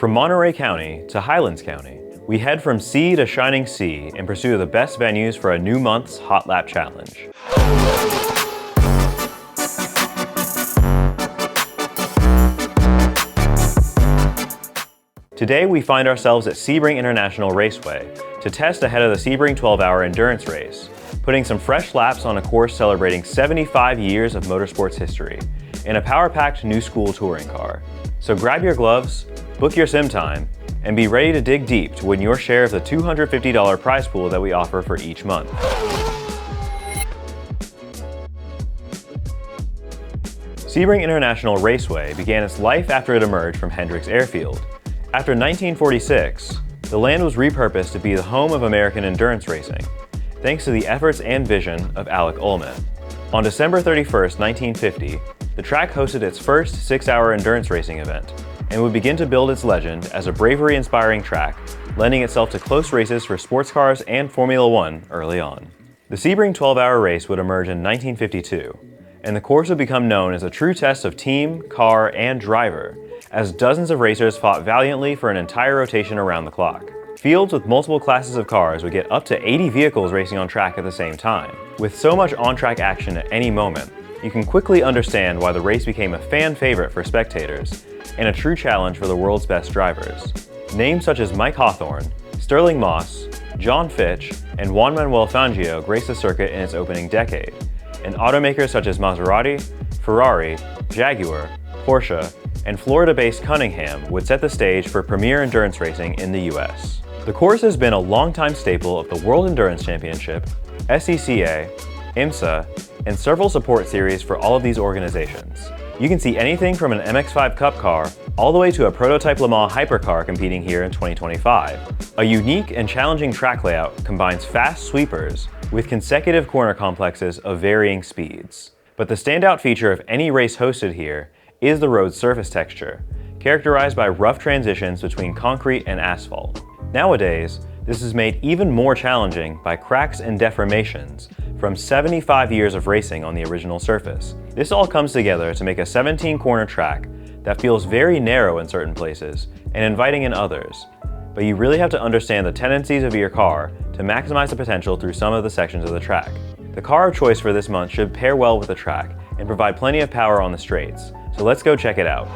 From Monterey County to Highlands County, we head from sea to shining sea in pursuit of the best venues for a new month's Hot Lap Challenge. Today we find ourselves at Sebring International Raceway to test ahead of the Sebring 12-hour endurance race, putting some fresh laps on a course celebrating 75 years of motorsports history in a power-packed new school touring car. So grab your gloves, book your sim time, and be ready to dig deep to win your share of the $250 prize pool that we offer for each month. Sebring International Raceway began its life after it emerged from Hendricks Airfield. After 1946, the land was repurposed to be the home of American endurance racing, thanks to the efforts and vision of Alec Ullman. On December 31st, 1950, the track hosted its first 6-hour endurance racing event and would begin to build its legend as a bravery-inspiring track, lending itself to close races for sports cars and Formula One early on. The Sebring 12-hour race would emerge in 1952, and the course would become known as a true test of team, car, and driver, as dozens of racers fought valiantly for an entire rotation around the clock. Fields with multiple classes of cars would get up to 80 vehicles racing on track at the same time. With so much on-track action at any moment, you can quickly understand why the race became a fan favorite for spectators and a true challenge for the world's best drivers. Names such as Mike Hawthorne, Sterling Moss, John Fitch, and Juan Manuel Fangio graced the circuit in its opening decade, and automakers such as Maserati, Ferrari, Jaguar, Porsche, and Florida-based Cunningham would set the stage for premier endurance racing in the US. The course has been a longtime staple of the World Endurance Championship, SCCA, IMSA, and several support series for all of these organizations. You can see anything from an MX-5 Cup car all the way to a prototype Le Mans hypercar competing here in 2025. A unique and challenging track layout combines fast sweepers with consecutive corner complexes of varying speeds. But the standout feature of any race hosted here is the road's surface texture, characterized by rough transitions between concrete and asphalt. Nowadays, this is made even more challenging by cracks and deformations from 75 years of racing on the original surface. This all comes together to make a 17-corner track that feels very narrow in certain places and inviting in others, but you really have to understand the tendencies of your car to maximize the potential through some of the sections of the track. The car of choice for this month should pair well with the track and provide plenty of power on the straights, so let's go check it out.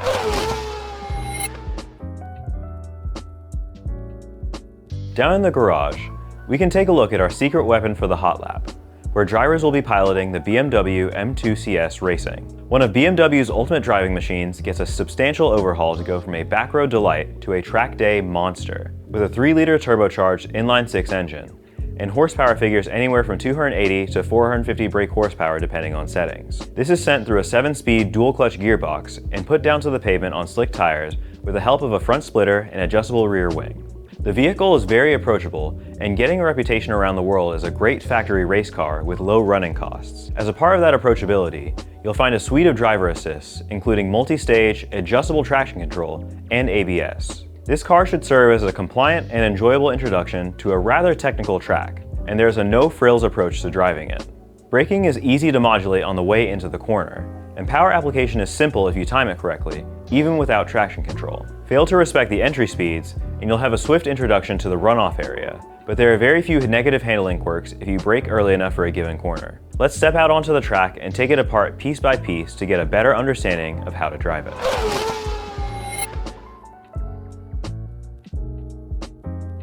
Down in the garage, we can take a look at our secret weapon for the hot lap, where drivers will be piloting the BMW M2 CS Racing. One of BMW's ultimate driving machines gets a substantial overhaul to go from a backroad delight to a track day monster, with a 3-liter turbocharged inline-6 engine, and horsepower figures anywhere from 280 to 450 brake horsepower depending on settings. This is sent through a 7-speed dual-clutch gearbox and put down to the pavement on slick tires with the help of a front splitter and adjustable rear wing. The vehicle is very approachable and getting a reputation around the world as a great factory race car with low running costs. As a part of that approachability, you'll find a suite of driver assists, including multi-stage, adjustable traction control, and ABS. This car should serve as a compliant and enjoyable introduction to a rather technical track, and there's a no-frills approach to driving it. Braking is easy to modulate on the way into the corner, and power application is simple if you time it correctly, even without traction control. Fail to respect the entry speeds, and you'll have a swift introduction to the runoff area, but there are very few negative handling quirks if you brake early enough for a given corner. Let's step out onto the track and take it apart piece by piece to get a better understanding of how to drive it.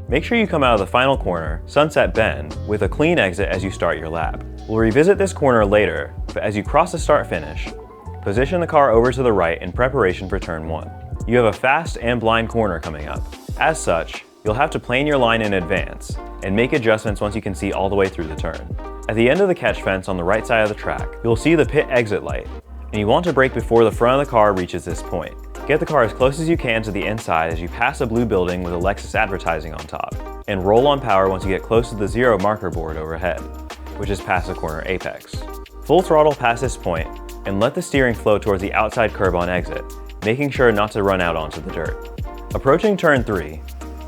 Make sure you come out of the final corner, Sunset Bend, with a clean exit as you start your lap. We'll revisit this corner later, but as you cross the start-finish, position the car over to the right in preparation for turn 1. You have a fast and blind corner coming up. As such, you'll have to plane your line in advance and make adjustments once you can see all the way through the turn. At the end of the catch fence on the right side of the track, you'll see the pit exit light, and you want to brake before the front of the car reaches this point. Get the car as close as you can to the inside as you pass a blue building with a Lexus advertising on top, and roll on power once you get close to the 0 marker board overhead, which is past the corner apex. Full throttle past this point, and let the steering flow towards the outside curb on exit, making sure not to run out onto the dirt. Approaching turn 3,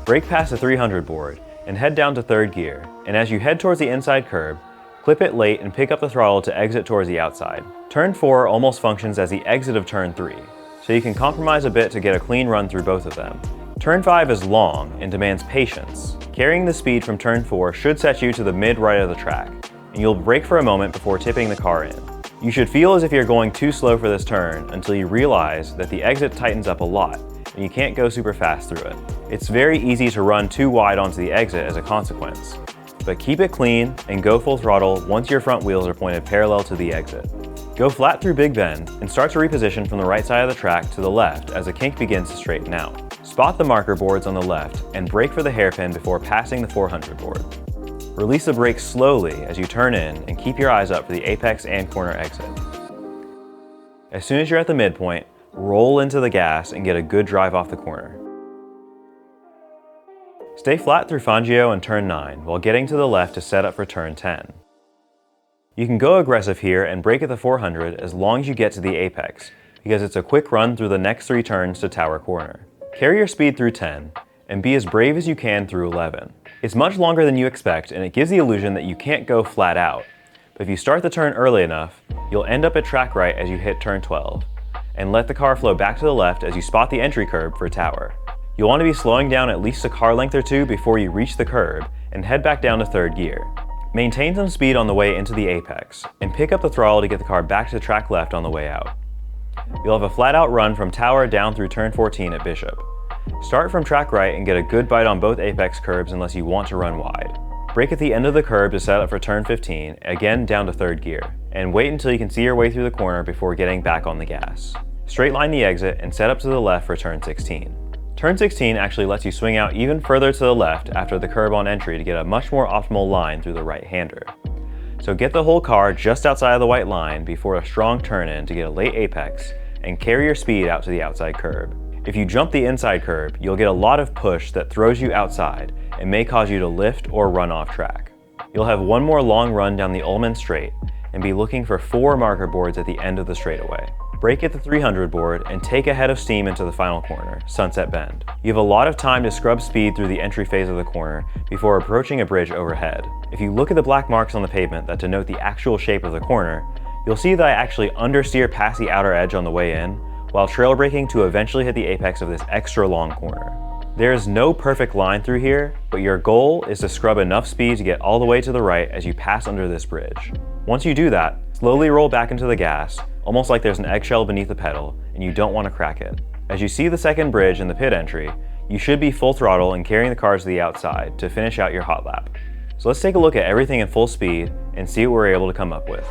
brake past the 300 board and head down to 3rd gear, and as you head towards the inside curb, clip it late and pick up the throttle to exit towards the outside. Turn 4 almost functions as the exit of turn 3, so you can compromise a bit to get a clean run through both of them. Turn 5 is long and demands patience. Carrying the speed from turn 4 should set you to the mid-right of the track, and you'll brake for a moment before tipping the car in. You should feel as if you're going too slow for this turn until you realize that the exit tightens up a lot, and you can't go super fast through it. It's very easy to run too wide onto the exit as a consequence, but keep it clean and go full throttle once your front wheels are pointed parallel to the exit. Go flat through Big Bend and start to reposition from the right side of the track to the left as the kink begins to straighten out. Spot the marker boards on the left and brake for the hairpin before passing the 400 board. Release the brakes slowly as you turn in and keep your eyes up for the apex and corner exit. As soon as you're at the midpoint, roll into the gas and get a good drive off the corner. Stay flat through Fangio and turn 9 while getting to the left to set up for turn 10. You can go aggressive here and brake at the 400 as long as you get to the apex, because it's a quick run through the next 3 turns to Tower Corner. Carry your speed through 10, and be as brave as you can through 11. It's much longer than you expect, and it gives the illusion that you can't go flat out. But if you start the turn early enough, you'll end up at track right as you hit turn 12, and let the car flow back to the left as you spot the entry curb for Tower. You'll want to be slowing down at least a car length or 2 before you reach the curb, and head back down to 3rd gear. Maintain some speed on the way into the apex, and pick up the throttle to get the car back to track left on the way out. You'll have a flat-out run from Tower down through turn 14 at Bishop. Start from track right and get a good bite on both apex curbs unless you want to run wide. Brake at the end of the curb to set up for turn 15, again down to 3rd gear, and wait until you can see your way through the corner before getting back on the gas. Straight line the exit and set up to the left for turn 16. Turn 16 actually lets you swing out even further to the left after the curb on entry to get a much more optimal line through the right-hander. So get the whole car just outside of the white line before a strong turn-in to get a late apex, and carry your speed out to the outside curb. If you jump the inside curb, you'll get a lot of push that throws you outside and may cause you to lift or run off track. You'll have one more long run down the Ullman straight and be looking for 4 marker boards at the end of the straightaway. Brake at the 300 board and take a head of steam into the final corner, Sunset Bend. You have a lot of time to scrub speed through the entry phase of the corner before approaching a bridge overhead. If you look at the black marks on the pavement that denote the actual shape of the corner, you'll see that I actually understeer past the outer edge on the way in, while trail braking to eventually hit the apex of this extra long corner. There is no perfect line through here, but your goal is to scrub enough speed to get all the way to the right as you pass under this bridge. Once you do that, slowly roll back into the gas, almost like there's an eggshell beneath the pedal and you don't want to crack it. As you see the second bridge in the pit entry, you should be full throttle and carrying the cars to the outside to finish out your hot lap. So let's take a look at everything in full speed and see what we're able to come up with.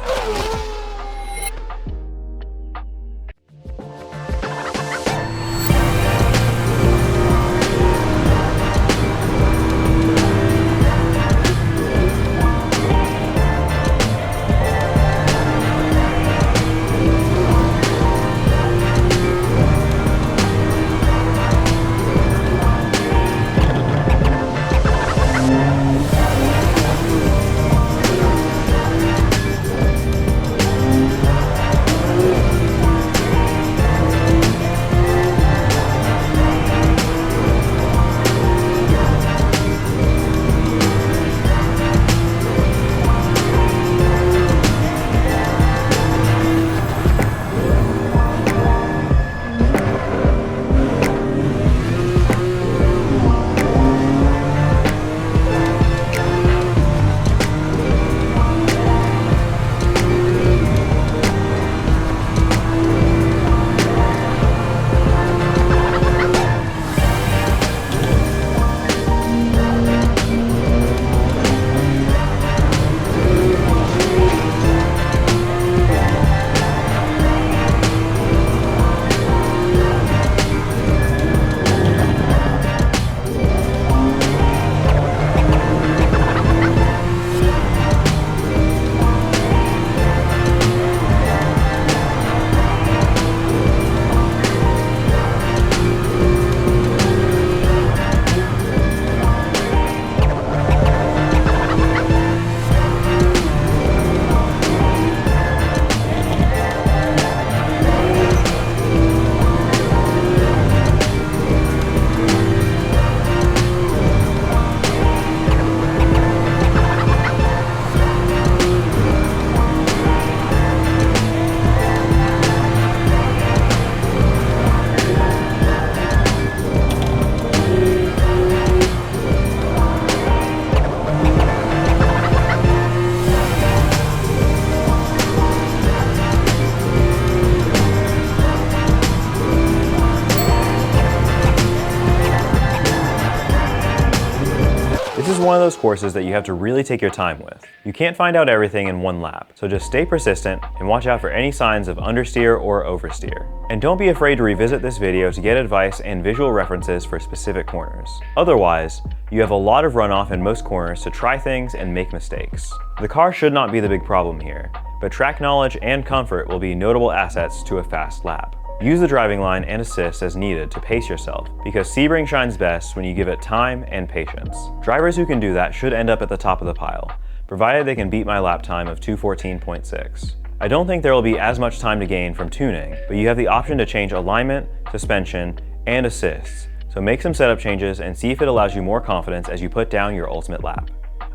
This is one of those courses that you have to really take your time with. You can't find out everything in one lap, so just stay persistent and watch out for any signs of understeer or oversteer. And don't be afraid to revisit this video to get advice and visual references for specific corners. Otherwise, you have a lot of runoff in most corners to try things and make mistakes. The car should not be the big problem here, but track knowledge and comfort will be notable assets to a fast lap. Use the driving line and assist as needed to pace yourself, because Sebring shines best when you give it time and patience. Drivers who can do that should end up at the top of the pile, provided they can beat my lap time of 2:14.6. I don't think there will be as much time to gain from tuning, but you have the option to change alignment, suspension, and assists, so make some setup changes and see if it allows you more confidence as you put down your ultimate lap.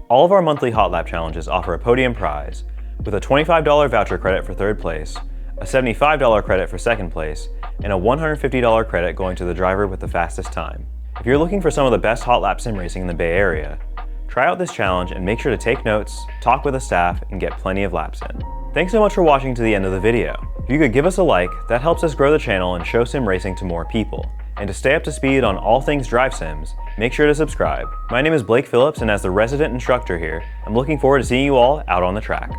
All of our monthly hot lap challenges offer a podium prize, with a $25 voucher credit for third place, a $75 credit for second place, and a $150 credit going to the driver with the fastest time. If you're looking for some of the best hot lap sim racing in the Bay Area, try out this challenge and make sure to take notes, talk with the staff, and get plenty of laps in. Thanks so much for watching to the end of the video. If you could give us a like, that helps us grow the channel and show sim racing to more people. And to stay up to speed on all things DriveSims, make sure to subscribe. My name is Blake Phillips, and as the resident instructor here, I'm looking forward to seeing you all out on the track.